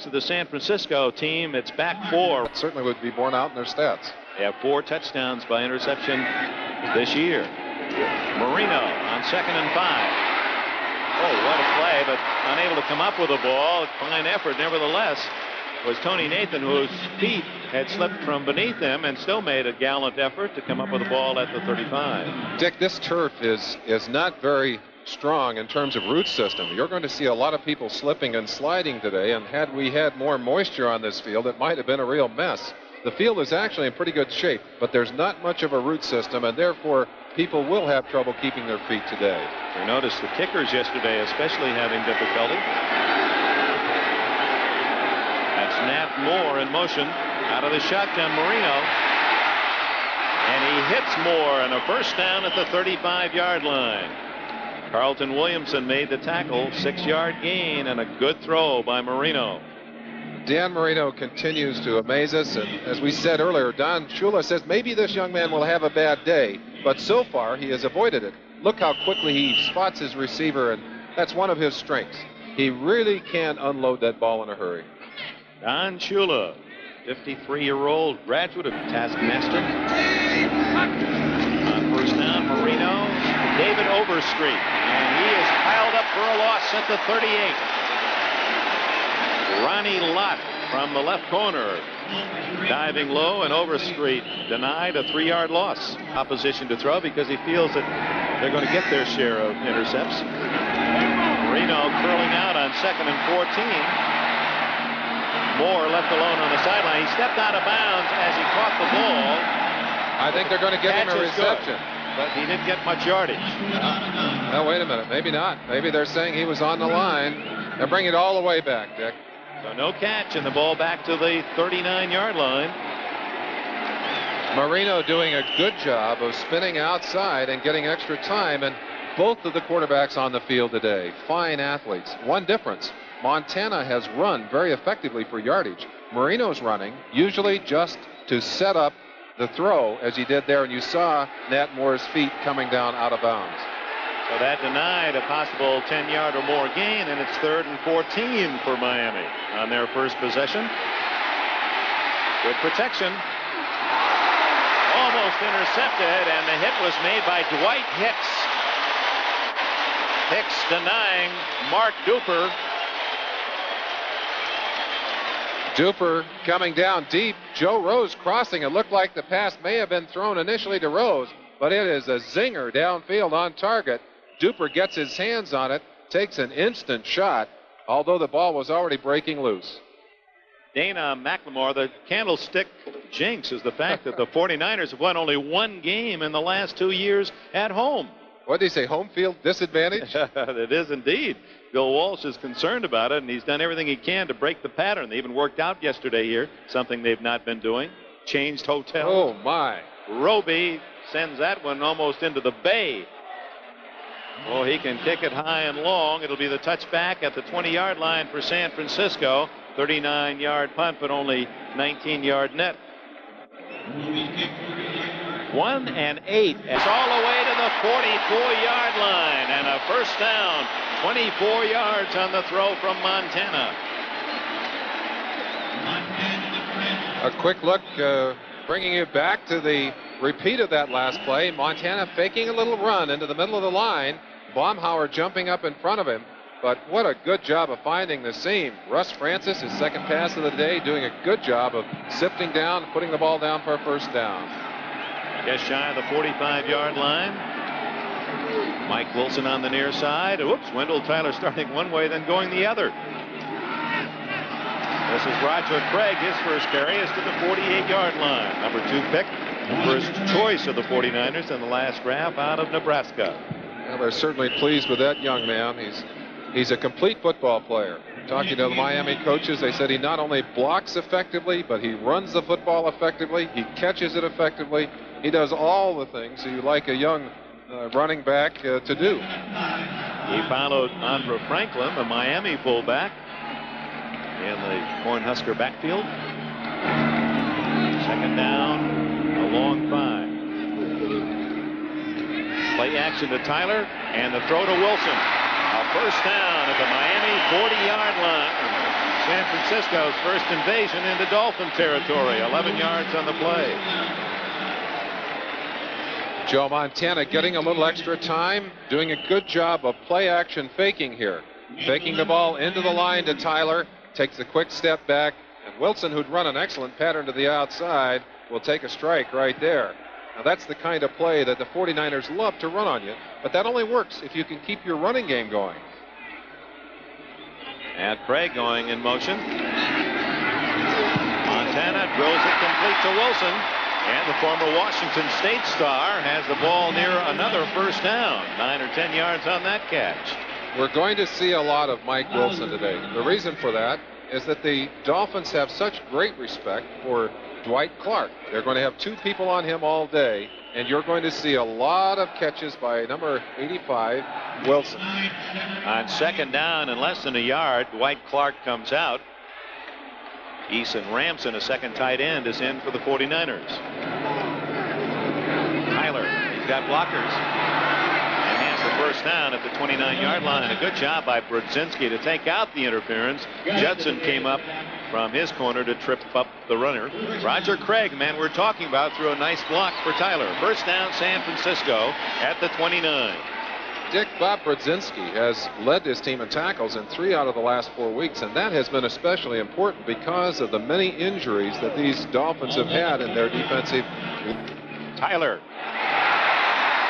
quarterbacks of the San Francisco team, it's back 4. It certainly would be borne out in their stats. They have 4 touchdowns by interception this year. Marino on 2nd and 5. Oh, what a play, but unable to come up with the ball. Fine effort, nevertheless, was Tony Nathan, whose feet had slipped from beneath him and still made a gallant effort to come up with the ball at the 35. Dick, this turf is not very strong in terms of root system. You're going to see a lot of people slipping and sliding today, and had we had more moisture on this field, it might have been a real mess. The field is actually in pretty good shape, but there's not much of a root system, and therefore people will have trouble keeping their feet today. We noticed the kickers yesterday especially having difficulty. That's Nat Moore in motion out of the shotgun. Marino, and he hits Moore, and a first down at the 35-yard line. Carlton Williamson made the tackle, 6-yard gain, and a good throw by Marino. Dan Marino continues to amaze us, and as we said earlier, Don Shula says maybe this young man will have a bad day, but so far he has avoided it. Look how quickly he spots his receiver, and that's one of his strengths. He really can unload that ball in a hurry. Don Shula, 53-year-old graduate of Taskmaster. On first down, Marino, David Overstreet, and he is piled up for a loss at the 38. Ronnie Lott from the left corner, diving low, and Overstreet denied a 3-yard loss. Opposition to throw because he feels that they're going to get their share of intercepts. Marino curling out on 2nd and 14. Moore left alone on the sideline. He stepped out of bounds as he caught the ball. I think they're going to give him a reception. Good, but he didn't get much yardage. No, wait a minute. Maybe not. Maybe they're saying he was on the line. They're bringing it all the way back, Dick. So no catch, and the ball back to the 39-yard line. Marino doing a good job of spinning outside and getting extra time, and both of the quarterbacks on the field today, fine athletes. One difference, Montana has run very effectively for yardage. Marino's running, usually just to set up the throw, as he did there, and you saw Nat Moore's feet coming down out of bounds. So that denied a possible 10-yard or more gain, and it's 3rd and 14 for Miami on their first possession. Good protection. Almost intercepted, and the hit was made by Dwight Hicks. Hicks denying Mark Duper. Duper coming down deep. Joe Rose crossing. It looked like the pass may have been thrown initially to Rose, but it is a zinger downfield on target. Duper gets his hands on it, takes an instant shot, although the ball was already breaking loose. Dana McLemore, the candlestick jinx is the fact that the 49ers have won only 1 game in the last 2 years at home. What did he say, home field disadvantage? It is indeed. Bill Walsh is concerned about it, and he's done everything he can to break the pattern. They even worked out yesterday here, something they've not been doing. Changed hotels. Oh, my. Roby sends that one almost into the bay. Oh, he can kick it high and long. It'll be the touchback at the 20-yard line for San Francisco. 39-yard punt, but only 19-yard net. 1 and 8. It's all the way to the 44-yard line, and a first down. 24 yards on the throw from Montana. A quick look, bringing you back to the repeat of that last play. Montana faking a little run into the middle of the line. Baumhauer jumping up in front of him. But what a good job of finding the seam. Russ Francis, his second pass of the day, doing a good job of sifting down, putting the ball down for a first down. Just shy of the 45-yard line. Mike Wilson on the near side. Oops, Wendell Tyler starting one way, then going the other. This is Roger Craig. His first carry is to the 48-yard line. Number 2 pick, first choice of the 49ers in the last draft out of Nebraska. Well, they're certainly pleased with that young man. He's a complete football player. Talking to the Miami coaches, they said he not only blocks effectively, but he runs the football effectively. He catches it effectively. He does all the things you like a young running back to do. He followed Andre Franklin, the Miami fullback, in the Cornhusker backfield. Second down, a long 5. Play action to Tyler, and the throw to Wilson. A first down at the Miami 40-yard line. San Francisco's first invasion into Dolphin territory. 11 yards on the play. Joe Montana getting a little extra time, doing a good job of play action faking here. Faking the ball into the line to Tyler, takes a quick step back, and Wilson, who'd run an excellent pattern to the outside, will take a strike right there. Now that's the kind of play that the 49ers love to run on you, but that only works if you can keep your running game going. And Craig going in motion. Montana drills it complete to Wilson. And the former Washington State star has the ball near another first down. 9 or 10 yards on that catch. We're going to see a lot of Mike Wilson today. The reason for that is that the Dolphins have such great respect for Dwight Clark. They're going to have 2 people on him all day, and you're going to see a lot of catches by number 85, Wilson. On second down and less than a yard, Dwight Clark comes out. Eason Ramson, a second tight end, is in for the 49ers. Tyler, he's got blockers. And has the first down at the 29-yard line. And a good job by Brudzinski to take out the interference. Judson came up from his corner to trip up the runner. Roger Craig, man we're talking about, threw a nice block for Tyler. First down, San Francisco at the 29. Dick, Bob Brudzinski has led his team in tackles in 3 out of the last 4 weeks, and that has been especially important because of the many injuries that these Dolphins have had in their defensive. Tyler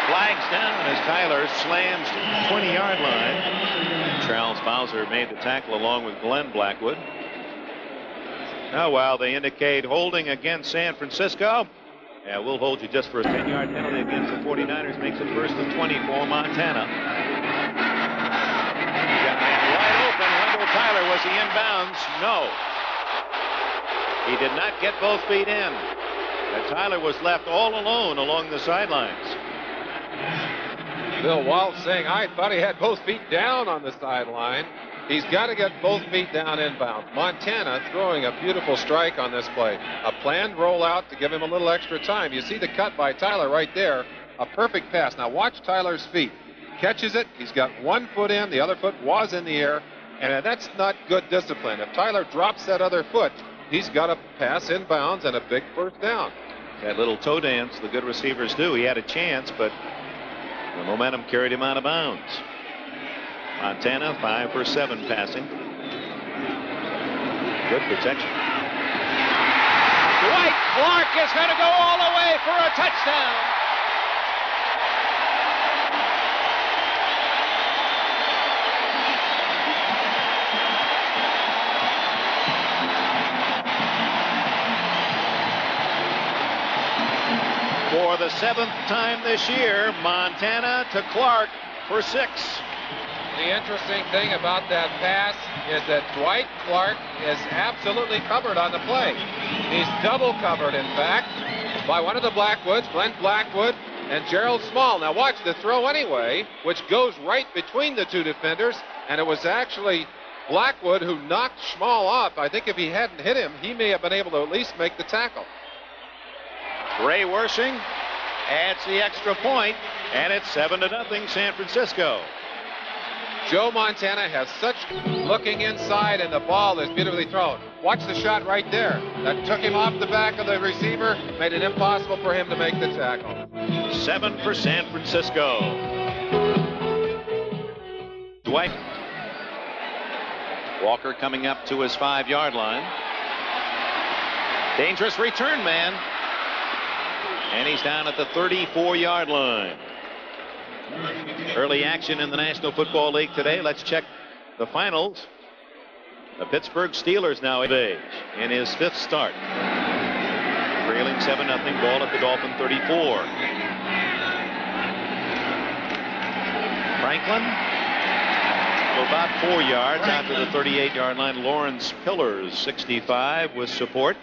flags down as Tyler slams to the 20-yard line. Charles Bowser made the tackle along with Glenn Blackwood. Now, while they indicate holding against San Francisco, yeah, we'll hold you just for a 10-yard penalty against the 49ers. Makes it first and 20 for Montana. Got man wide open. Wendell Tyler, was he inbounds? No. He did not get both feet in. And Tyler was left all alone along the sidelines. Bill Walsh saying, I thought he had both feet down on the sideline. He's got to get both feet down inbound. Montana throwing a beautiful strike on this play. A planned rollout to give him a little extra time. You see the cut by Tyler right there. A perfect pass. Now watch Tyler's feet. Catches it. He's got 1 foot in. The other foot was in the air. And that's not good discipline. If Tyler drops that other foot, he's got to pass inbounds and a big first down. That little toe dance the good receivers do. He had a chance, but the momentum carried him out of bounds. Montana 5 for 7 passing. Good protection. Dwight Clark is going to go all the way for a touchdown. For the 7th time this year, Montana to Clark for 6. The interesting thing about that pass is that Dwight Clark is absolutely covered on the play. He's double covered, in fact, by one of the Blackwoods, Glenn Blackwood and Gerald Small. Now watch the throw anyway, which goes right between the 2 defenders, and it was actually Blackwood who knocked Small off. I think if he hadn't hit him, he may have been able to at least make the tackle. Ray Wersching adds the extra point, and it's 7-0 San Francisco. Joe Montana has such looking inside, and the ball is beautifully thrown. Watch the shot right there. That took him off the back of the receiver, made it impossible for him to make the tackle. 7 for San Francisco. Dwight Walker coming up to his 5-yard line. Dangerous return man. And he's down at the 34-yard line. Early action in the National Football League today. Let's check the finals. The Pittsburgh Steelers now at age in his 5th start. Trailing 7-0, ball at the Dolphin 34. Franklin, about 4 yards out to the 38-yard line. Lawrence Pillars, 65, with support.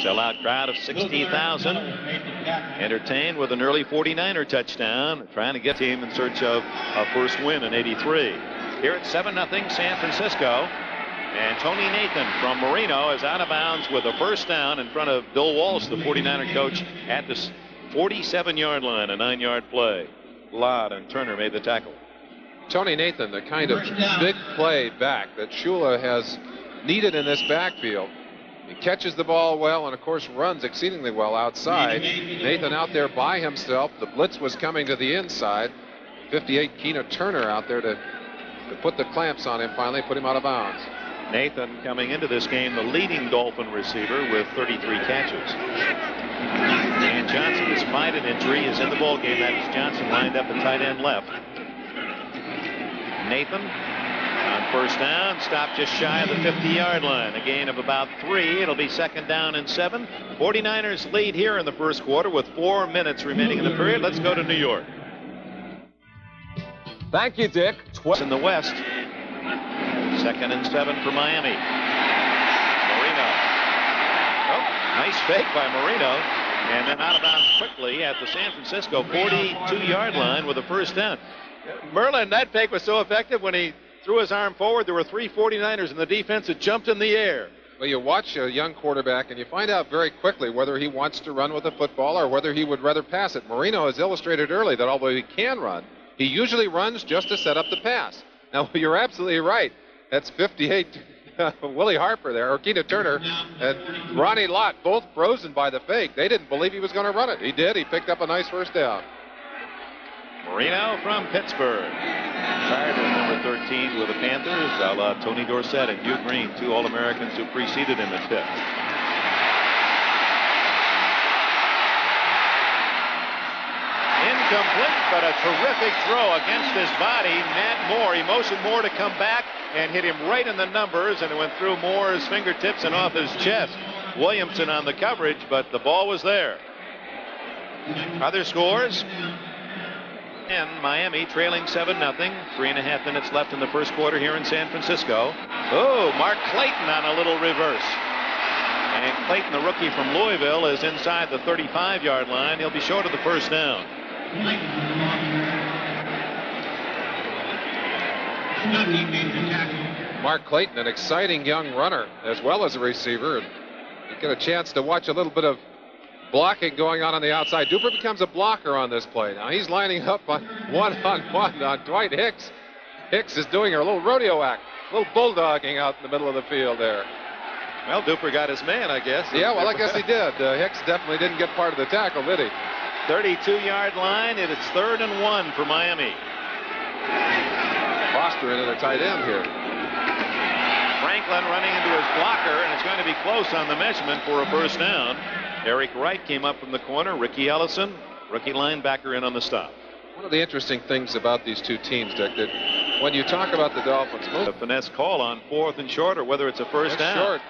Sellout crowd of 60,000 entertained with an early 49er touchdown, trying to get the team in search of a first win in '83. Here at 7-0 San Francisco, and Tony Nathan from Marino is out of bounds with a first down in front of Bill Walsh, the 49er coach, at the 47-yard line, a 9-yard play. Lott and Turner made the tackle. Tony Nathan, the kind of big play back that Shula has needed in this backfield. He catches the ball well and, of course, runs exceedingly well outside. Nathan out there by himself. The blitz was coming to the inside. 58 Keena Turner out there to put the clamps on him finally, put him out of bounds. Nathan coming into this game the leading Dolphin receiver with 33 catches. And Johnson, despite an injury, is in the ball game. That is Johnson lined up at tight end left. Nathan on first down, stopped just shy of the 50-yard line. A gain of about 3. It'll be 2nd down and 7. 49ers lead here in the first quarter with 4 minutes remaining in the period. Let's go to New York. Thank you, Dick. In the West. 2nd and 7 for Miami. Marino. Oh, nice fake by Marino. And then out of bounds quickly at the San Francisco 42-yard line with a first down. Merlin, that fake was so effective when he threw his arm forward. There were 3 49ers in the defense that jumped in the air. Well, you watch a young quarterback and you find out very quickly whether he wants to run with the football or whether he would rather pass it. Marino has illustrated early that although he can run, he usually runs just to set up the pass. Now, you're absolutely right. That's 58 Willie Harper there, or Keena Turner, and Ronnie Lott, both frozen by the fake. They didn't believe he was going to run it. He did. He picked up a nice first down. Marino from Pittsburgh. Retired at number 13 with the Panthers, a la Tony Dorsett and Hugh Green, 2 All-Americans who preceded him at Pitt. Incomplete, but a terrific throw against his body. Matt Moore, he motioned Moore to come back and hit him right in the numbers, and it went through Moore's fingertips and off his chest. Williamson on the coverage, but the ball was there. Other scores? And Miami trailing 7-0. 3.5 minutes left in the first quarter here in San Francisco. Oh, Mark Clayton on a little reverse. And Clayton, the rookie from Louisville, is inside the 35-yard line. He'll be short of the first down. Mark Clayton, an exciting young runner as well as a receiver. And you get a chance to watch a little bit of blocking going on the outside. Duper becomes a blocker on this play. Now he's lining up on one-on-one on Dwight Hicks. Hicks is doing a little rodeo act, a little bulldogging out in the middle of the field there. Well, Duper got his man, I guess. Yeah, well, I guess he did. Hicks definitely didn't get part of the tackle, did he? 32-yard line, and it's 3rd and 1 for Miami. Foster in at a tight end here. Franklin running into his blocker, and it's going to be close on the measurement for a first down. Eric Wright came up from the corner. Ricky Ellison, rookie linebacker, in on the stop. One of the interesting things about these two teams, Dick, that when you talk about the Dolphins, A finesse call on 4th and short, or whether it's a first down. Short.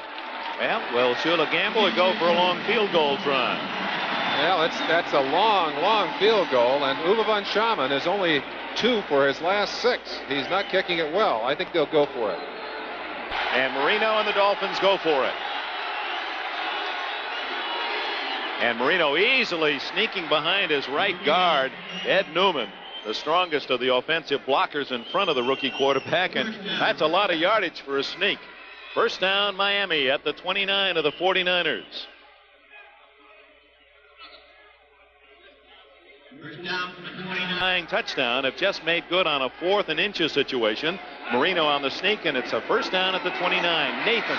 Well, Shula Gamble would go for a long field goal try. Well, that's a long field goal, and Uwe von Schamann is only 2 for his last 6. He's not kicking it well. I think they'll go for it. And Marino and the Dolphins go for it. And Marino easily sneaking behind his right guard, Ed Newman, the strongest of the offensive blockers in front of the rookie quarterback, and that's a lot of yardage for a sneak. First down, Miami at the 29 of the 49ers. First down from the 29. Touchdown have just made good on a 4th and inches situation. Marino on the sneak, and it's a first down at the 29. Nathan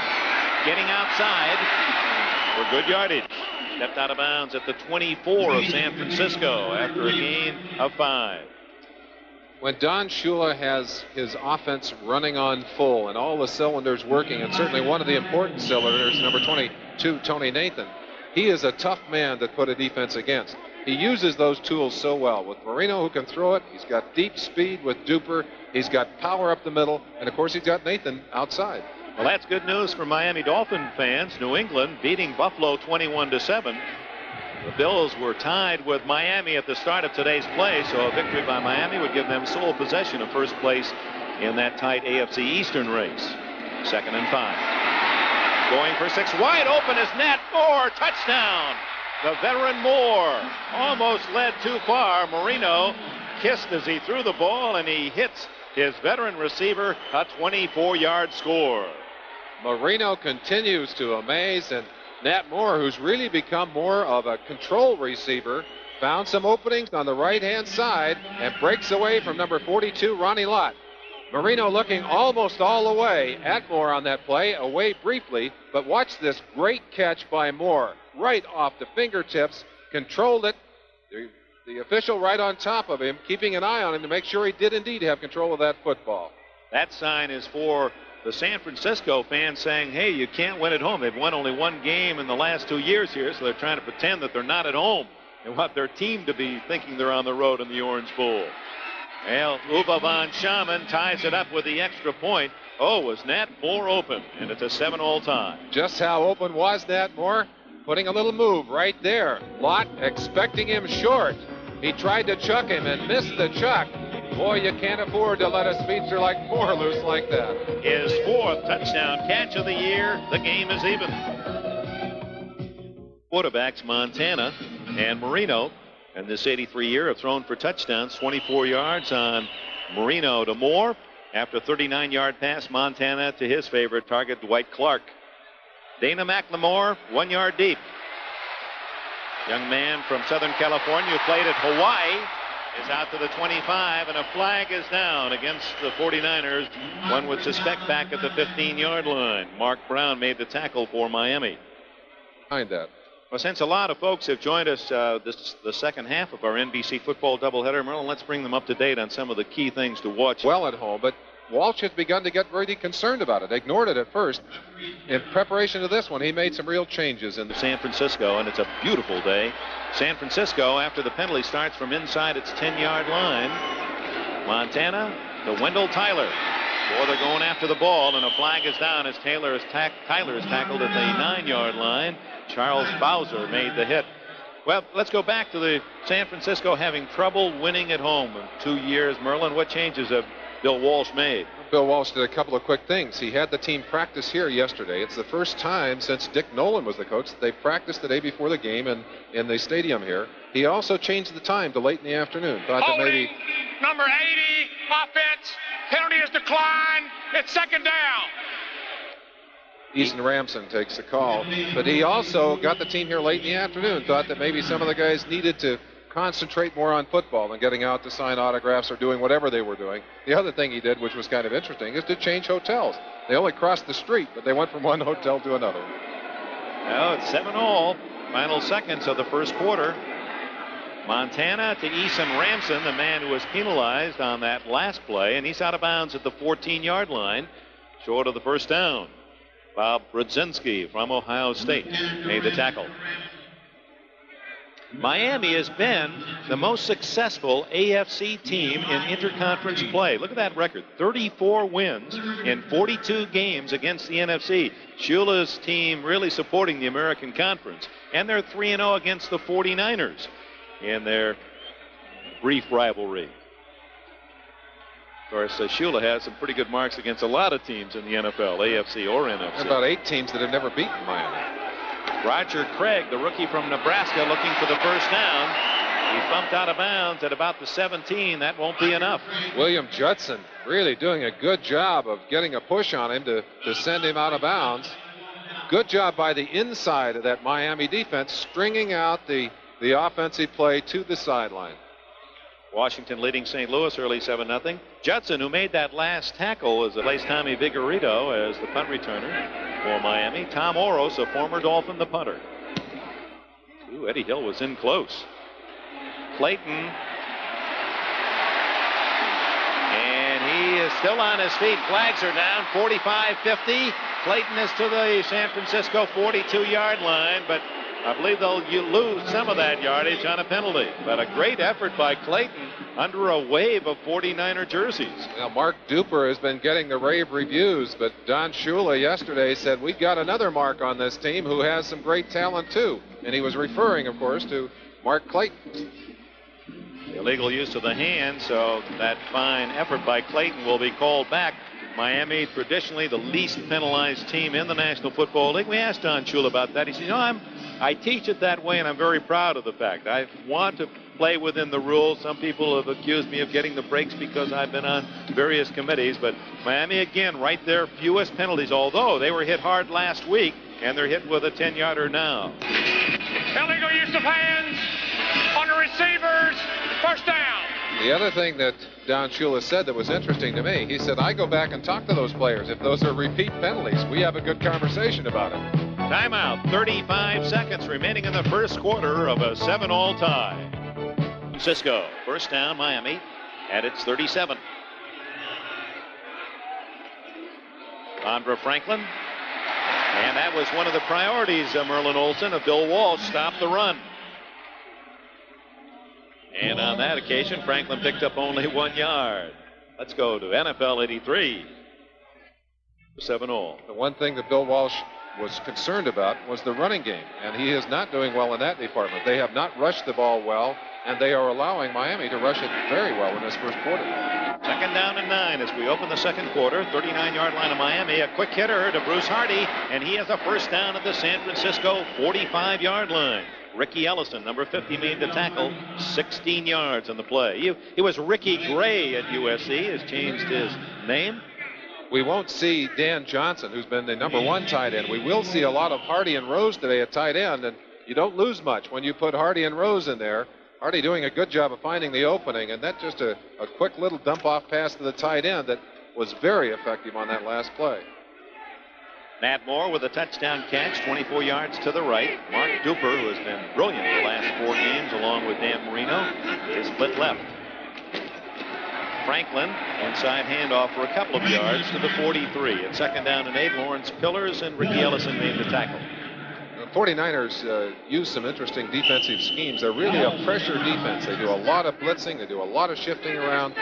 getting outside for good yardage. Stepped out of bounds at the 24 of San Francisco after a gain of 5. When Don Shula has his offense running on full and all the cylinders working, and certainly one of the important cylinders, number 22, Tony Nathan, he is a tough man to put a defense against. He uses those tools so well. With Marino, who can throw it, he's got deep speed with Duper, he's got power up the middle, and of course he's got Nathan outside. Well, that's good news for Miami Dolphin fans. New England beating Buffalo 21-7. The Bills were tied with Miami at the start of today's play, so a victory by Miami would give them sole possession of first place in that tight AFC Eastern race. 2nd and 5. Going for 6, wide open is Nat Moore, touchdown. The veteran Moore almost led too far. Marino kissed as he threw the ball, and he hits his veteran receiver, a 24-yard score. Marino continues to amaze, and Nat Moore, who's really become more of a control receiver, found some openings on the right-hand side and breaks away from number 42, Ronnie Lott. Marino looking almost all the way at Moore on that play, away briefly, but watch this great catch by Moore. Right off the fingertips, controlled it. The official right on top of him, keeping an eye on him to make sure he did indeed have control of that football. That sign is for the San Francisco fans saying, hey, you can't win at home. They've won only one game in the last 2 years here, so they're trying to pretend that they're not at home and want their team to be thinking they're on the road in the Orange Bowl. Well, Uwe von Schamann ties it up with the extra point. Oh, was Nat Moore open? And it's a 7-all tie. Just how open was Nat Moore? Putting a little move right there. Lott expecting him short. He tried to chuck him and missed the chuck. Boy, you can't afford to let a speedster like Moore loose like that. His 4th touchdown catch of the year. The game is even. Quarterbacks Montana and Marino, and this 83 year have thrown for touchdowns. 24 yards on Marino to Moore. After a 39-yard pass, Montana to his favorite target, Dwight Clark. Dana McLemore, 1 yard deep. Young man from Southern California who played at Hawaii is out to the 25, and a flag is down against the 49ers. One would suspect back at the 15-yard line. Mark Brown made the tackle for Miami. Behind that. Well, since a lot of folks have joined us the second half of our NBC football doubleheader, Merlin, let's bring them up to date on some of the key things to watch. Well at home, but Walsh has begun to get really concerned about it. Ignored it at first. In preparation to this one, he made some real changes in San Francisco, and it's a beautiful day. San Francisco, after the penalty, starts from inside its 10-yard line. Montana to Wendell Tyler. Or they're going after the ball, and a flag is down as Tyler is tackled at the 9-yard line. Charles Bowser made the hit. Well, let's go back to the San Francisco having trouble winning at home in 2 years. Merlin, what changes have Bill Walsh made? Bill Walsh did a couple of quick things. He had the team practice here yesterday. It's the first time since Dick Nolan was the coach that they practiced the day before the game in the stadium here. He also changed the time to late in the afternoon. Thought that maybe number 80, offense, penalty is declined. It's second down. Easton Ramson takes the call. But he also got the team here late in the afternoon. Thought that maybe some of the guys needed to concentrate more on football than getting out to sign autographs or doing whatever they were doing. The other thing he did, which was kind of interesting, is to change hotels. They only crossed the street, but they went from one hotel to another. Well, it's 7-all. Final seconds of the first quarter. Montana to Easton Ramson, the man who was penalized on that last play, and he's out of bounds at the 14-yard line, short of the first down. Bob Brudzinski from Ohio State made the tackle. Miami has been the most successful AFC team in interconference play. Look at that record. 34 wins in 42 games against the NFC. Shula's team really supporting the American Conference. And they're 3-0 against the 49ers in their brief rivalry. Of course, Shula has some pretty good marks against a lot of teams in the NFL, AFC or NFC. About 8 teams that have never beaten Miami. Roger Craig, the rookie from Nebraska, looking for the first down. He's bumped out of bounds at about the 17. That won't be enough. William Judson really doing a good job of getting a push on him to send him out of bounds. Good job by the inside of that Miami defense, stringing out the offensive play to the sideline. Washington leading St. Louis early 7-0. Judson, who made that last tackle, is replaced Tommy Vigorito as the punt returner for Miami. Tom Oros, a former Dolphin, the punter. Ooh, Eddie Hill was in close. Clayton. And he is still on his feet. Flags are down. 45-50. Clayton is to the San Francisco 42-yard line, but I believe they'll lose some of that yardage on a penalty. But a great effort by Clayton under a wave of 49er jerseys. Now, Mark Duper has been getting the rave reviews, but Don Shula yesterday said, we've got another Mark on this team who has some great talent, too. And he was referring, of course, to Mark Clayton. Illegal use of the hand, so that fine effort by Clayton will be called back. Miami, traditionally the least penalized team in the National Football League. We asked Don Shula about that. He said, I teach it that way, and I'm very proud of the fact. I want to play within the rules. Some people have accused me of getting the breaks because I've been on various committees. But Miami, again, right there, fewest penalties, although they were hit hard last week, and they're hit with a 10-yarder now. Illegal use of hands on the receiver. First down. The other thing that Don Shula said that was interesting to me, he said, I go back and talk to those players. If those are repeat penalties, we have a good conversation about it. Timeout. 35 seconds remaining in the first quarter of a 7-all tie. Cisco, first down, Miami, at its 37. Andra Franklin. And that was one of the priorities of Merlin Olsen, of Bill Walsh, stop the run. And on that occasion, Franklin picked up only 1 yard. Let's go to NFL 83. 7-all. The one thing that Bill Walsh was concerned about was the running game, and he is not doing well in that department. They have not rushed the ball well, and they are allowing Miami to rush it very well in this first quarter. Second down and 9 as we open the second quarter. 39-yard line of Miami. A quick hitter to Bruce Hardy, and he has a first down at the San Francisco 45-yard line. Ricky Ellison, number 50, made the tackle. 16 yards on the play. He was Ricky Gray at USC. Has changed his name. We won't see Dan Johnson, who's been the number 1 tight end. We will see a lot of Hardy and Rose today at tight end, and you don't lose much when you put Hardy and Rose in there. Hardy doing a good job of finding the opening, and that's just a quick little dump-off pass to the tight end that was very effective on that last play. Matt Moore with a touchdown catch, 24 yards to the right. Mark Duper, who has been brilliant the last 4 games, along with Dan Marino, is split left. Franklin, inside handoff for a couple of yards to the 43. At second down and 8, Lawrence Pillars and Ricky Ellison made the tackle. The 49ers use some interesting defensive schemes. They're really a pressure defense. They do a lot of blitzing. They do a lot of shifting around.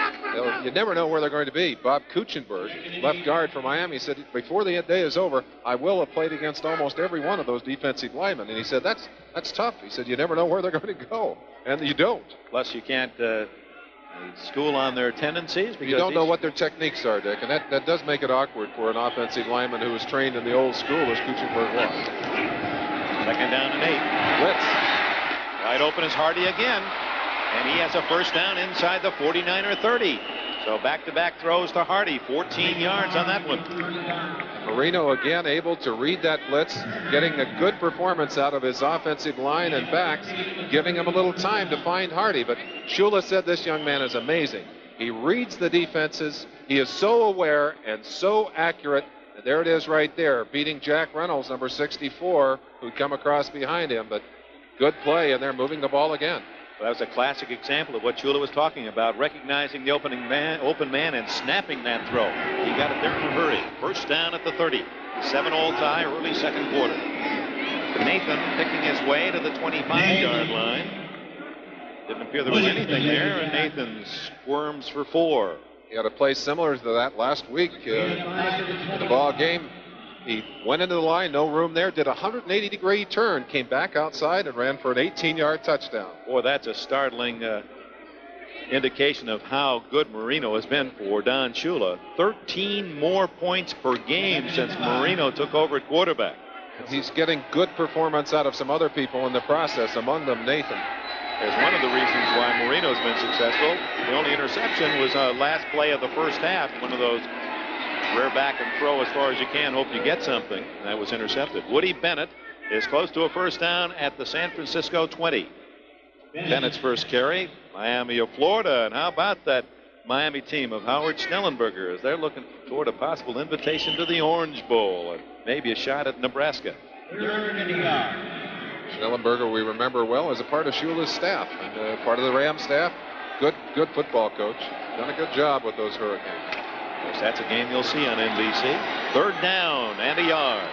You never know where they're going to be. Bob Kuchenberg, left guard for Miami, said before the day is over, I will have played against almost every one of those defensive linemen. And he said, that's tough. He said, you never know where they're going to go. And you don't. Plus, you can't school on their tendencies. Because you don't know what their techniques are, Dick. And that does make it awkward for an offensive lineman who was trained in the old school as Kuchenberg was. Second down and 8. Blitz. Wide open is Hardy again. And he has a first down inside the 49er 30. So back-to-back throws to Hardy. 14 yards on that one. Marino again able to read that blitz, getting a good performance out of his offensive line and backs, giving him a little time to find Hardy. But Shula said this young man is amazing. He reads the defenses. He is so aware and so accurate. And there it is right there, beating Jack Reynolds, number 64, who'd come across behind him. But good play, and they're moving the ball again. Well, that was a classic example of what Shula was talking about, recognizing the open man and snapping that throw. He got it there in a hurry. First down at the 30. 7-all tie, early second quarter. Nathan picking his way to the 25-yard line. Didn't appear there was anything there, and Nathan squirms for 4. He had a play similar to that last week in the ball game. He went into the line, no room there, did a 180-degree turn, came back outside and ran for an 18-yard touchdown. Boy, that's a startling indication of how good Marino has been for Don Shula. 13 more points per game since Marino took over at quarterback. He's getting good performance out of some other people in the process, among them Nathan. Is one of the reasons why Marino's been successful. The only interception was last play of the first half. One of those rear back and throw as far as you can, hope you get something. That was intercepted. Woody Bennett is close to a first down at the San Francisco 20. Bennett's first carry, Miami of Florida. And how about that Miami team of Howard Schnellenberger as they're looking toward a possible invitation to the Orange Bowl and maybe a shot at Nebraska. Schnellenberger, we remember well, as a part of Shula's staff and part of the Ram staff. Good football coach. Done a good job with those Hurricanes. Of course, that's a game you'll see on NBC. Third down and a yard.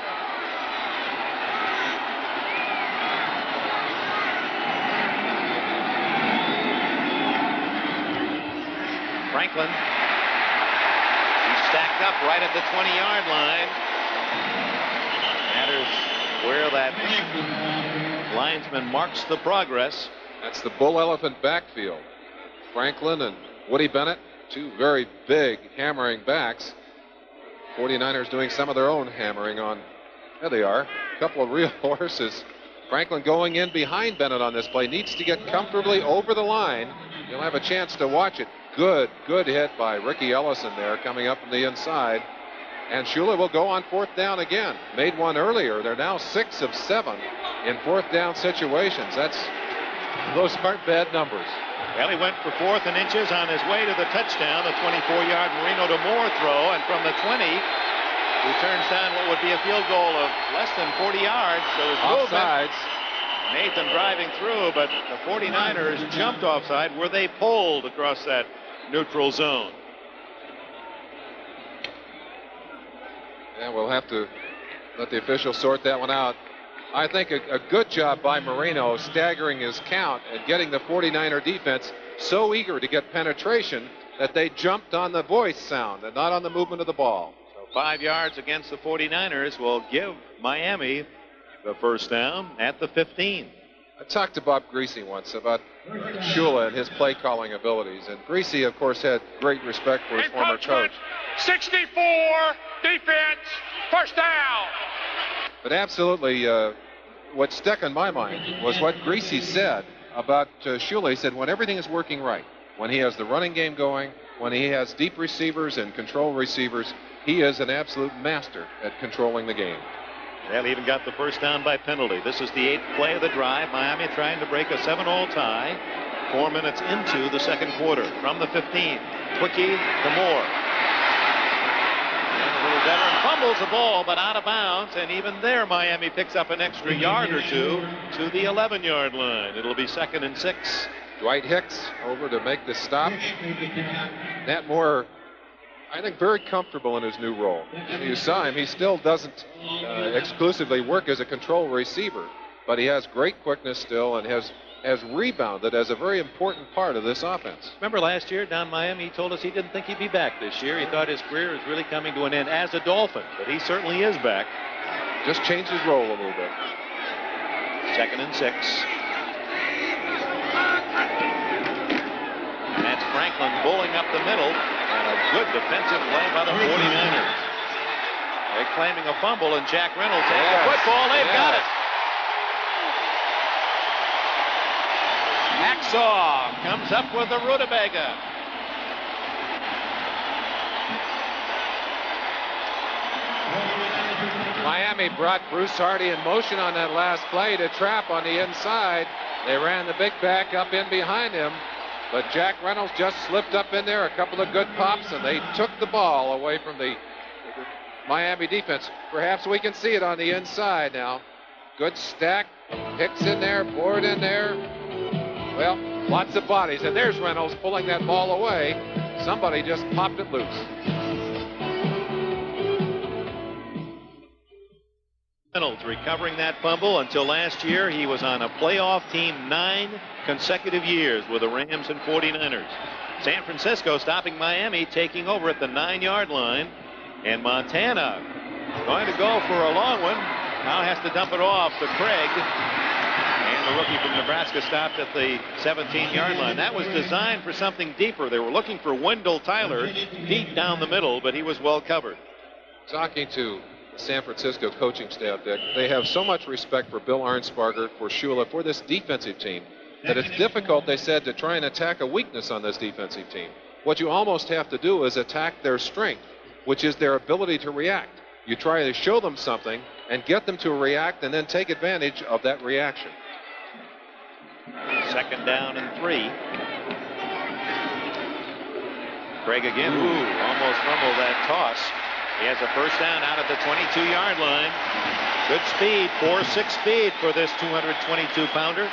Franklin. He's stacked up right at the 20-yard line. Matters where that linesman marks the progress. That's the bull elephant backfield. Franklin and Woody Bennett, two very big hammering backs. 49ers doing some of their own hammering on. There they are. A couple of real horses. Franklin going in behind Bennett on this play. Needs to get comfortably over the line. You'll have a chance to watch it. Good hit by Ricky Ellison there coming up from the inside. And Shula will go on fourth down again. Made one earlier. They're now 6 of 7 in fourth down situations. That's Those aren't bad numbers. Well, he went for 4th and inches on his way to the touchdown, the 24-yard Marino to Moore throw, and from the 20, he turns down what would be a field goal of less than 40 yards. So his movement, Nathan driving through, but the 49ers jumped offside. Were they pulled across that neutral zone? Yeah, we'll have to let the officials sort that one out. I think a good job by Marino staggering his count and getting the 49er defense so eager to get penetration that they jumped on the voice sound and not on the movement of the ball. So 5 yards against the 49ers will give Miami the first down at the 15. I talked to Bob Greasy once about Shula and his play calling abilities, and Greasy, of course, had great respect for his former coach. 64, defense, first down. But absolutely, what stuck in my mind was what Greasy said about Shula. He said when everything is working right, when he has the running game going, when he has deep receivers and control receivers, he is an absolute master at controlling the game. Well, he even got the first down by penalty. This is the 8th play of the drive. Miami trying to break a 7-all tie. 4 minutes into the second quarter. From the 15, Twickie to Moore. And the little veteran fumbles the ball, but out of bounds. And even there, Miami picks up an extra yard or two to the 11-yard line. It'll be 2nd and 6. Dwight Hicks over to make the stop. Nat Moore, I think, very comfortable in his new role. And you saw him, he still doesn't exclusively work as a control receiver, but he has great quickness still and has rebounded as a very important part of this offense. Remember last year down Miami, he told us he didn't think he'd be back this year. He thought his career was really coming to an end as a Dolphin, but he certainly is back. Just changed his role a little bit. 2nd and 6. And that's Franklin bowling up the middle. And a good defensive play by the 49ers. They're claiming a fumble, and Jack Reynolds has the football. They've got it. Hacksaw comes up with the rutabaga. Miami brought Bruce Hardy in motion on that last play to trap on the inside. They ran the big back up in behind him, but Jack Reynolds just slipped up in there, a couple of good pops, and they took the ball away from the Miami defense. Perhaps we can see it on the inside now. Good stack. Hicks in there, Ford in there. Well, lots of bodies, and there's Reynolds pulling that ball away. Somebody just popped it loose. Reynolds recovering that fumble. Until last year, he was on a playoff team 9 consecutive years with the Rams and 49ers. San Francisco stopping Miami, taking over at the 9-yard line. And Montana going to go for a long one. Now has to dump it off to Craig. And the rookie from Nebraska stopped at the 17-yard line. That was designed for something deeper. They were looking for Wendell Tyler deep down the middle, but he was well covered. Talking to the San Francisco coaching staff, Dick, they have so much respect for Bill Arnsparger, for Shula, for this defensive team, that it's difficult, they said, to try and attack a weakness on this defensive team. What you almost have to do is attack their strength, which is their ability to react. You try to show them something and get them to react and then take advantage of that reaction. 2nd down and 3. Craig again, almost fumbled that toss. He has a first down out at the 22-yard line. Good speed, 4.6 speed for this 222-pounder.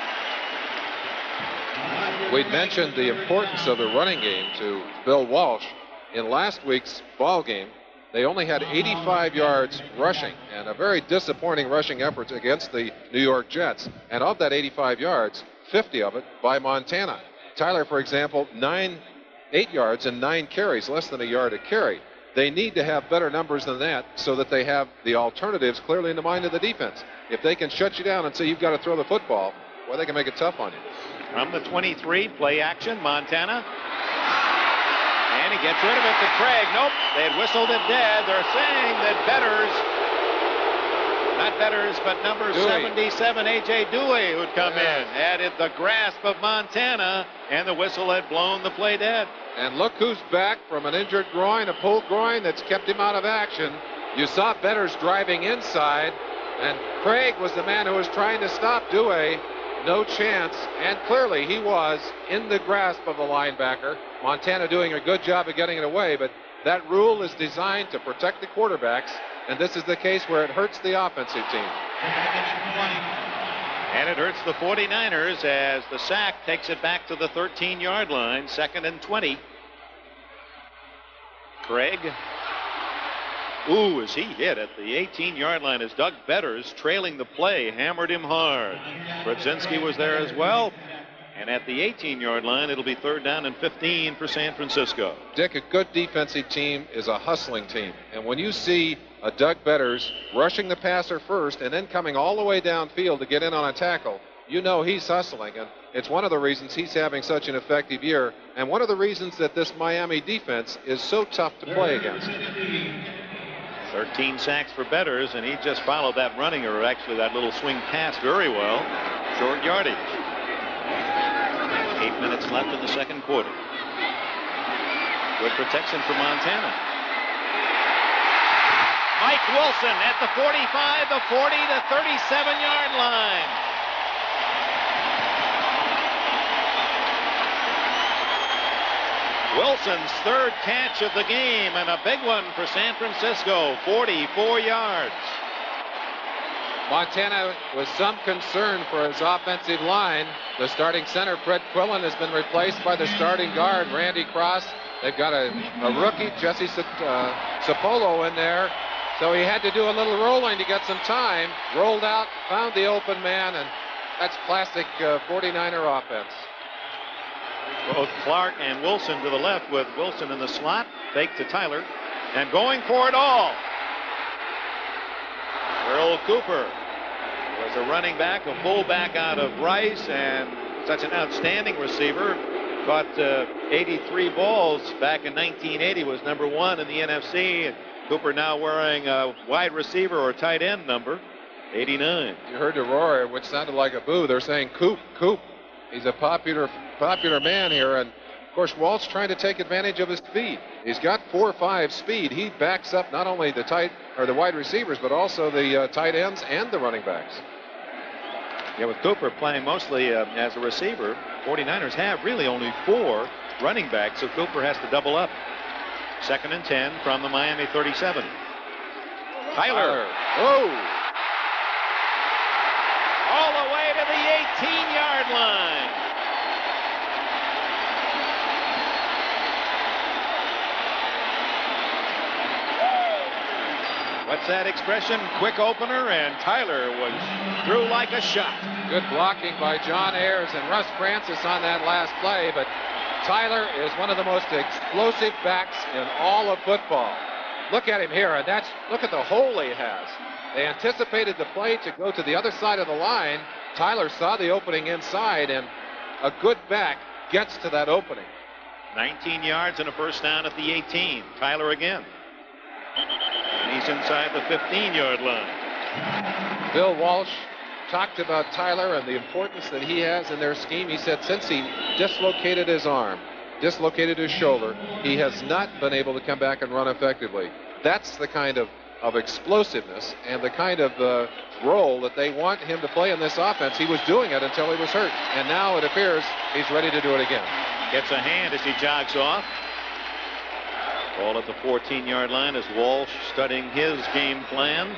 We mentioned the importance of the running game to Bill Walsh. In last week's ball game, they only had 85 yards rushing, and a very disappointing rushing effort against the New York Jets. And of that 85 yards, 50 of it by Montana. Tyler, for example, 8 yards and 9 carries, less than a yard a carry. They need to have better numbers than that so that they have the alternatives clearly in the mind of the defense. If they can shut you down and say you've got to throw the football, well, they can make it tough on you. From the 23, play action, Montana. And he gets rid of it to Craig. Nope, they had whistled it dead. They're saying that not Betters, but number 77, A.J. Dewey, who'd come in, had it the grasp of Montana, and the whistle had blown the play dead. And look who's back from an injured groin, a pulled groin that's kept him out of action. You saw Betters driving inside, and Craig was the man who was trying to stop Dewey. no chance, and clearly he was in the grasp of the linebacker. Montana doing a good job of getting it away, but that rule is designed to protect the quarterbacks, and this is the case where it hurts the offensive team. And it hurts the 49ers as the sack takes it back to the 13-yard line, 2nd and 20. Craig. Ooh, is he hit at the 18-yard line as Doug Betters, trailing the play, hammered him hard. Brodzinski was there as well. And at the 18-yard line, it'll be 3rd down and 15 for San Francisco. Dick, a good defensive team is a hustling team. And when you see a Doug Betters rushing the passer first and then coming all the way downfield to get in on a tackle, you know he's hustling. And it's one of the reasons he's having such an effective year, and one of the reasons that this Miami defense is so tough to play against. 13 sacks for Betters, and he just followed that running, or actually that little swing pass, very well. Short yardage. 8 minutes left in the second quarter. Good protection for Montana. Mike Wilson at the 45, the 40, the 37-yard line. Wilson's 3rd catch of the game, and a big one for San Francisco, 44 yards. Montana with some concern for his offensive line. The starting center, Fred Quillen, has been replaced by the starting guard, Randy Cross. They've got a rookie, Jesse Sapolo, in there. So he had to do a little rolling to get some time. Rolled out, found the open man, and that's classic 49er offense. Both Clark and Wilson to the left, with Wilson in the slot. Fake to Tyler, and going for it all. Earl Cooper was a running back, a fullback out of Rice, and such an outstanding receiver. Caught 83 balls back in 1980, was number 1 in the NFC. Cooper now wearing a wide receiver or tight end number, 89. You heard the roar, which sounded like a boo. They're saying, Coop, Coop. He's a popular man here, and of course Walt's trying to take advantage of his speed. He's got 4.5 speed. He backs up not only the wide receivers, but also the tight ends and the running backs. Yeah, with Cooper playing mostly as a receiver, 49ers have really only 4 running backs, so Cooper has to double up. 2nd and 10 from the Miami 37. Tyler. Oh! All the way to the 18-yard line. What's that expression? Quick opener, and Tyler was through like a shot. Good blocking by John Ayers and Russ Francis on that last play, but Tyler is one of the most explosive backs in all of football. Look at him here, and look at the hole he has. They anticipated the play to go to the other side of the line. Tyler saw the opening inside, and a good back gets to that opening. 19 yards and a first down at the 18. Tyler again. And he's inside the 15-yard line. Bill Walsh talked about Tyler and the importance that he has in their scheme. He said since he dislocated his arm, dislocated his shoulder, he has not been able to come back and run effectively. That's the kind of explosiveness and the kind of role that they want him to play in this offense. He was doing it until he was hurt, and now it appears he's ready to do it again. Gets a hand as he jogs off. Ball at the 14-yard line as Walsh, studying his game plan,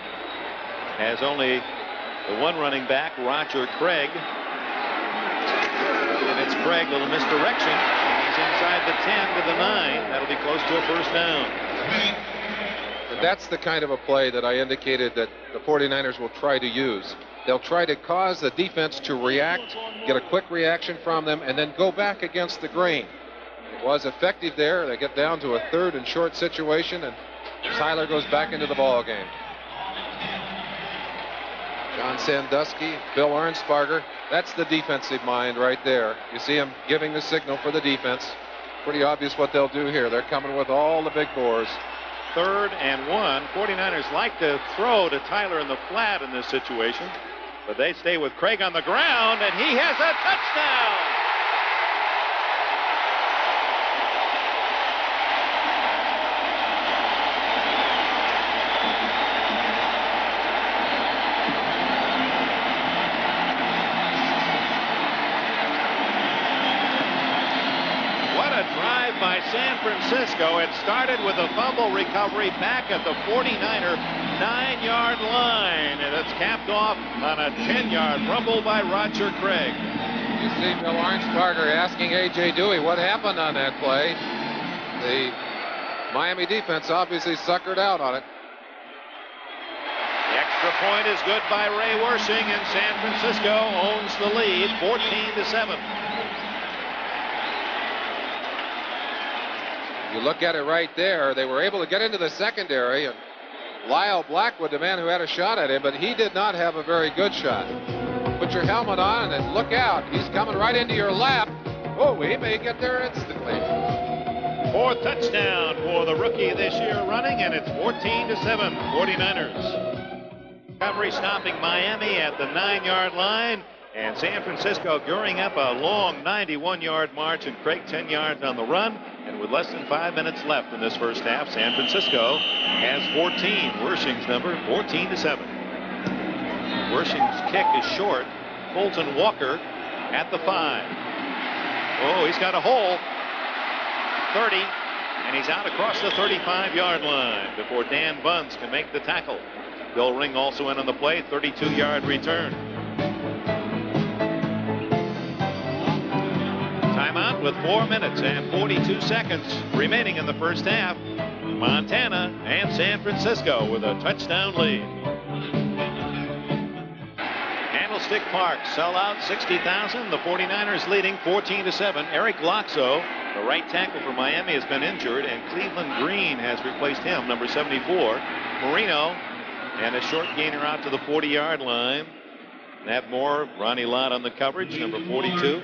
has only the one running back, Roger Craig. And it's Craig, little misdirection. He's inside the 10 to the 9. That'll be close to a first down. And that's the kind of a play that I indicated that the 49ers will try to use. They'll try to cause the defense to react, get a quick reaction from them, and then go back against the grain. It was effective there. They get down to a 3rd and short situation, and Tyler goes back into the ball game. John Sandusky, Bill Arnsparger, that's the defensive mind right there. You see him giving the signal for the defense. Pretty obvious what they'll do here. They're coming with all the big bores. 3rd and 1. 49ers like to throw to Tyler in the flat in this situation, but they stay with Craig on the ground, and he has a touchdown. Francisco. It started with a fumble recovery back at the 49er 9-yard line, and it's capped off on a 10-yard rumble by Roger Craig. You see Bill Arnsparger asking A.J. Dewey what happened on that play. The Miami defense obviously suckered out on it. The extra point is good by Ray Wersching, and San Francisco owns the lead 14-7. You look at it right there. They were able to get into the secondary, and Lyle Blackwood, the man who had a shot at him, but he did not have a very good shot. Put your helmet on and look out. He's coming right into your lap. Oh, he may get there instantly. 4th touchdown for the rookie this year running, and it's 14-7, 49ers. Recovery stopping Miami at the 9-yard line, and San Francisco gearing up a long 91-yard march, and Craig 10 yards on the run. And with less than 5 minutes left in this first half, San Francisco has 14. Wersching's number 14-7. Wersching's kick is short. Colton Walker at the 5. Oh, he's got a hole. 30, and he's out across the 35-yard line before Dan Bunce can make the tackle. Bill Ring also in on the play, 32-yard return. Timeout with 4 minutes and 42 seconds remaining in the first half. Montana and San Francisco with a touchdown lead. Candlestick Park sell out 60,000. The 49ers leading 14-7. Eric Loxo, the right tackle for Miami, has been injured, and Cleveland Green has replaced him, number 74. Marino and a short gainer out to the 40-yard line. Nat Moore, Ronnie Lott on the coverage, number 42.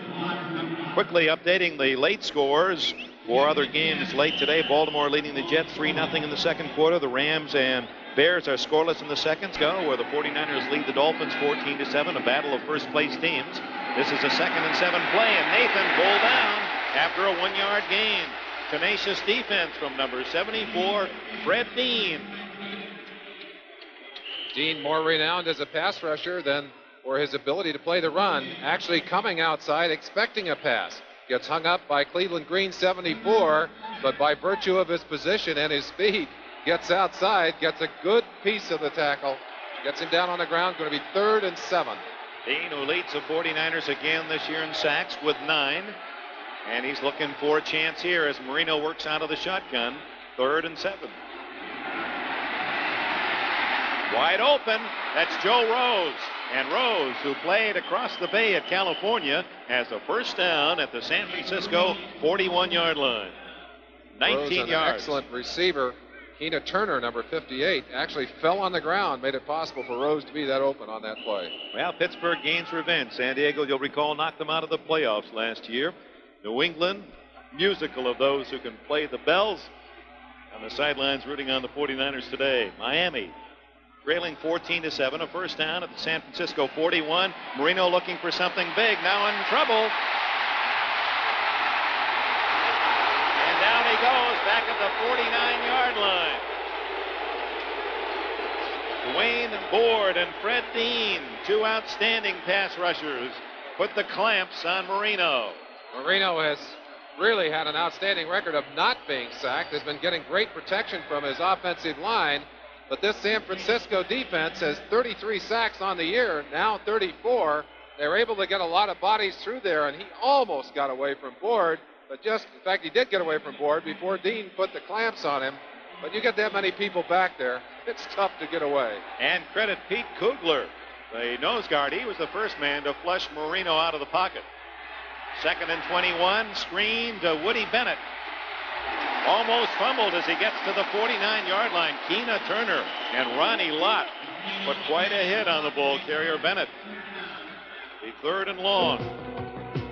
Quickly updating the late scores. 4 other games late today. Baltimore leading the Jets 3-0 in the second quarter. The Rams and Bears are scoreless in the seconds go, where the 49ers lead the Dolphins 14-7, a battle of first place teams. This is a 2nd and 7 play, and Nathan pulled down after a 1-yard gain. Tenacious defense from number 74, Fred Dean. Dean, more renowned as a pass rusher than for his ability to play the run, actually coming outside expecting a pass. Gets hung up by Cleveland Green 74, but by virtue of his position and his speed, gets outside, gets a good piece of the tackle, gets him down on the ground. Going to be 3rd and 7. Dean, who leads the 49ers again this year in sacks with 9, and he's looking for a chance here as Marino works out of the shotgun. 3rd and 7. Wide open, that's Joe Rose. And Rose, who played across the bay at California, has a first down at the San Francisco 41-yard line. 19 yards. Excellent receiver. Keena Turner, number 58, actually fell on the ground, made it possible for Rose to be that open on that play. Well, Pittsburgh gains revenge. San Diego, you'll recall, knocked them out of the playoffs last year. New England, musical of those who can play the bells. On the sidelines rooting on the 49ers today. Miami trailing 14-7, a first down at the San Francisco 41. Marino looking for something big, now in trouble. And down he goes, back at the 49-yard line. Dwayne Board and Fred Dean, 2 outstanding pass rushers, put the clamps on Marino. Marino has really had an outstanding record of not being sacked, has been getting great protection from his offensive line. But this San Francisco defense has 33 sacks on the year, now 34. They're able to get a lot of bodies through there, and he almost got away from Board. But in fact, he did get away from Board before Dean put the clamps on him. But you get that many people back there, it's tough to get away. And credit Pete Kugler, the nose guard. He was the first man to flush Marino out of the pocket. 2nd and 21, screen to Woody Bennett. Almost fumbled as he gets to the 49-yard line. Keena Turner and Ronnie Lott put quite a hit on the ball carrier Bennett. The 3rd and long.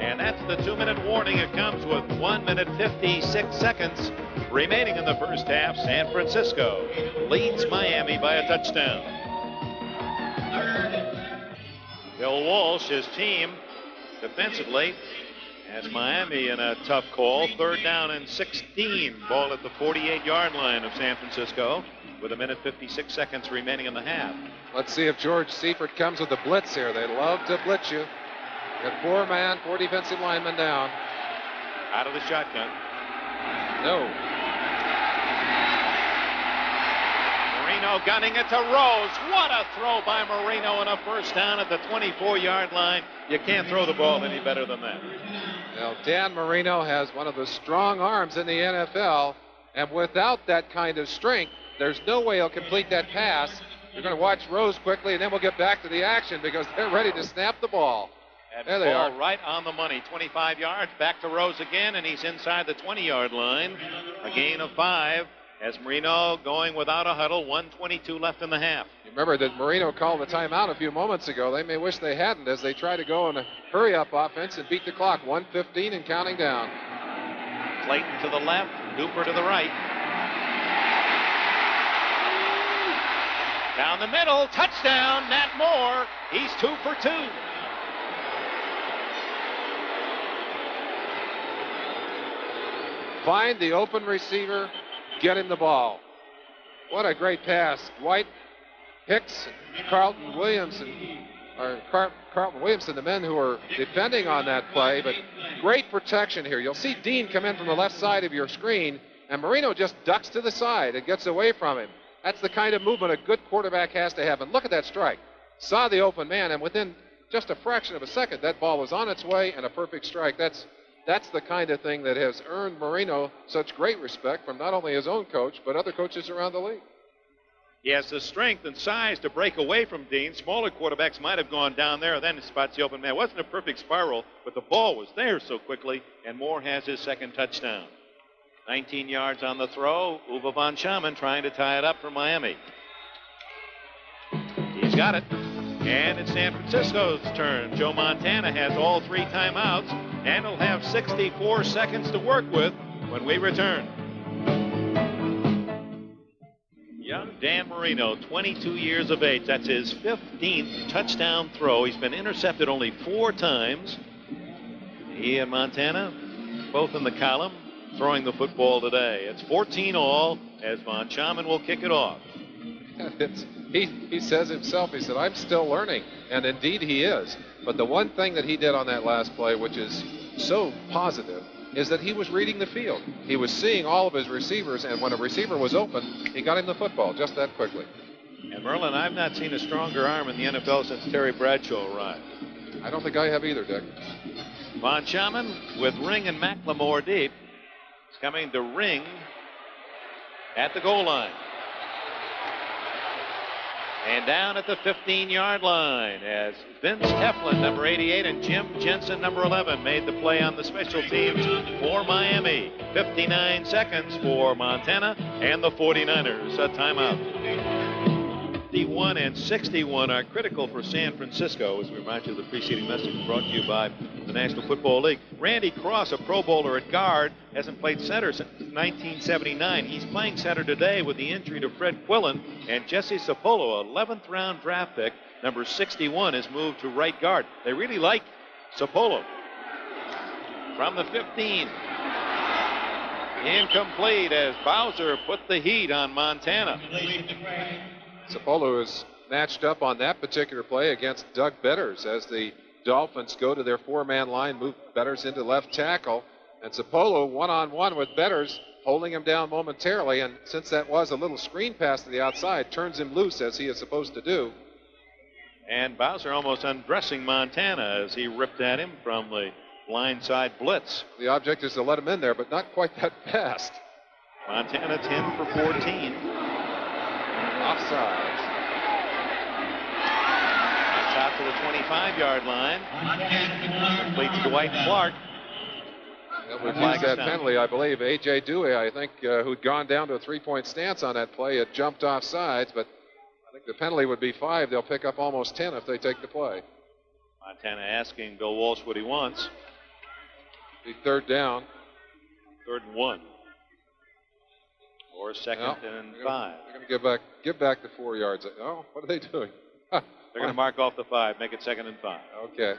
And that's the 2-minute warning. It comes with 1 minute 56 seconds remaining in the first half. San Francisco leads Miami by a touchdown. Bill Walsh, his team, defensively, has Miami in a tough call. 3rd down and 16. Ball at the 48-yard line of San Francisco with 1 minute 56 seconds remaining in the half. Let's see if George Seifert comes with a blitz here. They love to blitz you. Got 4 defensive linemen down. Out of the shotgun. No. Marino gunning it to Rose. What a throw by Marino and a first down at the 24-yard line. You can't throw the ball any better than that. Well, Dan Marino has one of the strong arms in the NFL, and without that kind of strength, there's no way he'll complete that pass. You're going to watch Rose quickly, and then we'll get back to the action because they're ready to snap the ball. And there they ball are. Right on the money. 25 yards. Back to Rose again, and he's inside the 20-yard line. A gain of 5 as Marino going without a huddle. 1:22 left in the half. You remember that Marino called the timeout a few moments ago. They may wish they hadn't as they try to go on a hurry-up offense and beat the clock. 1:15 and counting down. Clayton to the left. Cooper to the right. Down the middle. Touchdown. Nat Moore. He's 2 for 2. Find the open receiver, get him the ball. What a great pass. White, Hicks, and Carlton Williamson, the men who are defending on that play, but great protection here. You'll see Dean come in from the left side of your screen, and Marino just ducks to the side and gets away from him. That's the kind of movement a good quarterback has to have. And look at that strike. Saw the open man, and within just a fraction of a second, that ball was on its way and a perfect strike. That's the kind of thing that has earned Marino such great respect from not only his own coach, but other coaches around the league. He has the strength and size to break away from Dean. Smaller quarterbacks might have gone down there, and then he spots the open man. It wasn't a perfect spiral, but the ball was there so quickly, and Moore has his second touchdown. 19 yards on the throw. Uwe von Schamann trying to tie it up for Miami. He's got it. And it's San Francisco's turn. Joe Montana has all 3 timeouts, and he'll have 64 seconds to work with when we return. Young Dan Marino, 22 years of age. That's his 15th touchdown throw. He's been intercepted only 4 times. He and Montana both in the column throwing the football today. It's 14 all as Von Schamann will kick it off. He says himself, he said, I'm still learning. And indeed he is. But the one thing that he did on that last play, which is so positive, is that he was reading the field. He was seeing all of his receivers, and when a receiver was open, he got him the football just that quickly. And Merlin, I've not seen a stronger arm in the NFL since Terry Bradshaw arrived. I don't think I have either, Dick. Von Schamann with Ring and McLemore deep. He's coming to Ring at the goal line. And down at the 15-yard line as Vince Heflin, number 88, and Jim Jensen, number 11, made the play on the special teams for Miami. 59 seconds for Montana and the 49ers. A timeout. 51 and 61 are critical for San Francisco, as we remind you of the preceding message brought to you by the National Football League. Randy Cross, a Pro Bowler at guard, hasn't played center since 1979. He's playing center today with the injury to Fred Quillen, and Jesse Sapolo, 11th round draft pick, number 61, has moved to right guard. They really like Sapolo. From the 15. Incomplete as Bowser put the heat on Montana. Sapolo is matched up on that particular play against Doug Betters as the Dolphins go to their 4-man line, move Betters into left tackle, and Sapolo one-on-one with Betters, holding him down momentarily, and since that was a little screen pass to the outside, turns him loose as he is supposed to do. And Bowser almost undressing Montana as he ripped at him from the blindside blitz. The object is to let him in there, but not quite that fast. Montana 10 for 14. Offside. That's out to the 25-yard line. Completes to Dwight Clark. That would use that penalty, I believe. A.J. Dewey, I think, who'd gone down to a 3-point stance on that play, had jumped off sides, but I think the penalty would be 5. They'll pick up almost 10 if they take the play. Montana asking Bill Walsh what he wants. Be 3rd down. 3rd and 1. Or 2nd and 5. They're going to give back the 4 yards. Oh, what are they doing? They're going to mark off the 5, make it 2nd and 5. Okay.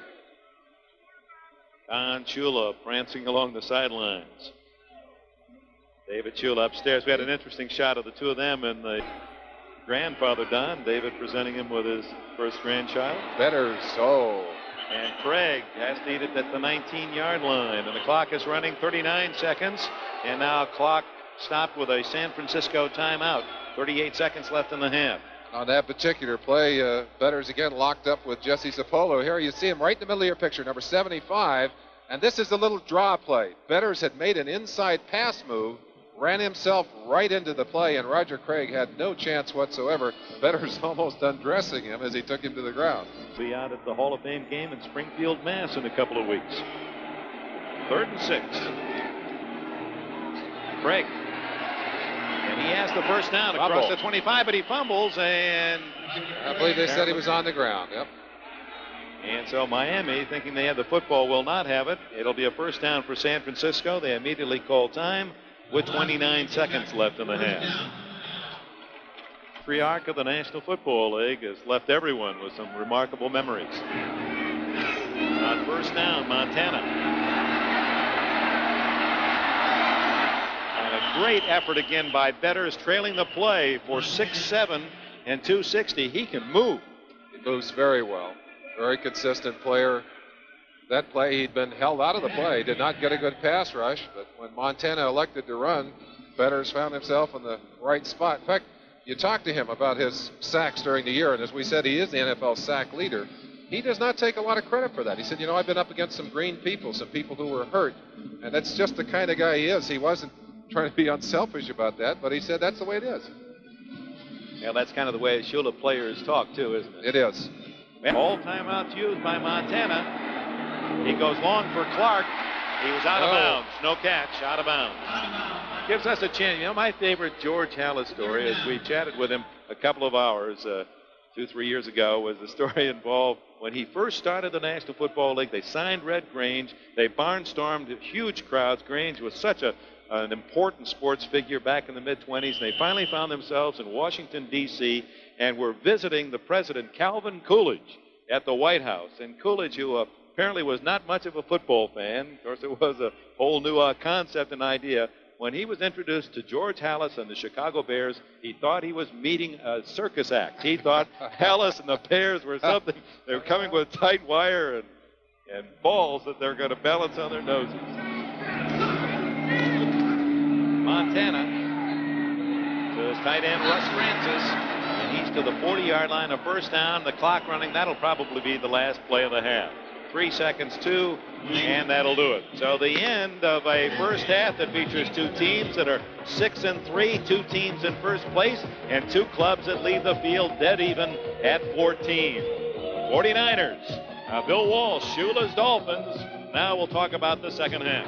Don Chula prancing along the sidelines. David Chula upstairs. We had an interesting shot of the two of them and the grandfather, Don. David presenting him with his first grandchild. Betters, And Craig has to eat it at the 19-yard line. And the clock is running 39 seconds. And now clock stopped with a San Francisco timeout. 38 seconds left in the half. On that particular play, Betters again locked up with Jesse Sapolo. Here you see him right in the middle of your picture, number 75. And this is the little draw play. Betters had made an inside pass move, ran himself right into the play, and Roger Craig had no chance whatsoever. Betters almost undressing him as he took him to the ground. Be out at the Hall of Fame game in Springfield, Mass. in a couple of weeks. 3rd and 6. Craig. And he has the first down across the 25, but he fumbles, and I believe they said he was on the ground. Yep. And so Miami, thinking they have the football, will not have it. It'll be a first down for San Francisco. They immediately call time with 29 seconds left in the half. Free arc of the National Football League has left everyone with some remarkable memories. On first down, Montana. A great effort again by Betters, trailing the play for 6'7" and 260. He can move. He moves very well. Very consistent player. That play, he'd been held out of the play. Did not get a good pass rush, but when Montana elected to run, Betters found himself in the right spot. In fact, you talked to him about his sacks during the year, and as we said, he is the NFL sack leader. He does not take a lot of credit for that. He said, I've been up against some green people, some people who were hurt, and that's just the kind of guy he is. He wasn't trying to be unselfish about that, but he said that's the way it is. Yeah, that's kind of the way Shula players talk, too, isn't it? It is. All timeouts used by Montana. He goes long for Clark. He was out of bounds. No catch. Out of bounds. Gives us a chance. My favorite George Halas story, as we chatted with him a couple of hours, 2-3 years ago, was the story involved when he first started the National Football League. They signed Red Grange. They barnstormed huge crowds. Grange was such an important sports figure back in the mid-20s. They finally found themselves in Washington, D.C., and were visiting the president, Calvin Coolidge, at the White House. And Coolidge, who apparently was not much of a football fan, of course, it was a whole new concept and idea. When he was introduced to George Halas and the Chicago Bears, he thought he was meeting a circus act. He thought Halas and the Bears were something. They were coming with tight wire and balls that they're going to balance on their noses. Montana to his tight end, Russ Francis. And he's to the 40-yard line, a first down, the clock running. That'll probably be the last play of the half. 3 seconds, 2, and that'll do it. So the end of a first half that features two teams that are 6-3, two teams in first place, and two clubs that leave the field dead even at 14. 49ers, Bill Walsh, Shula's Dolphins. Now we'll talk about the second half.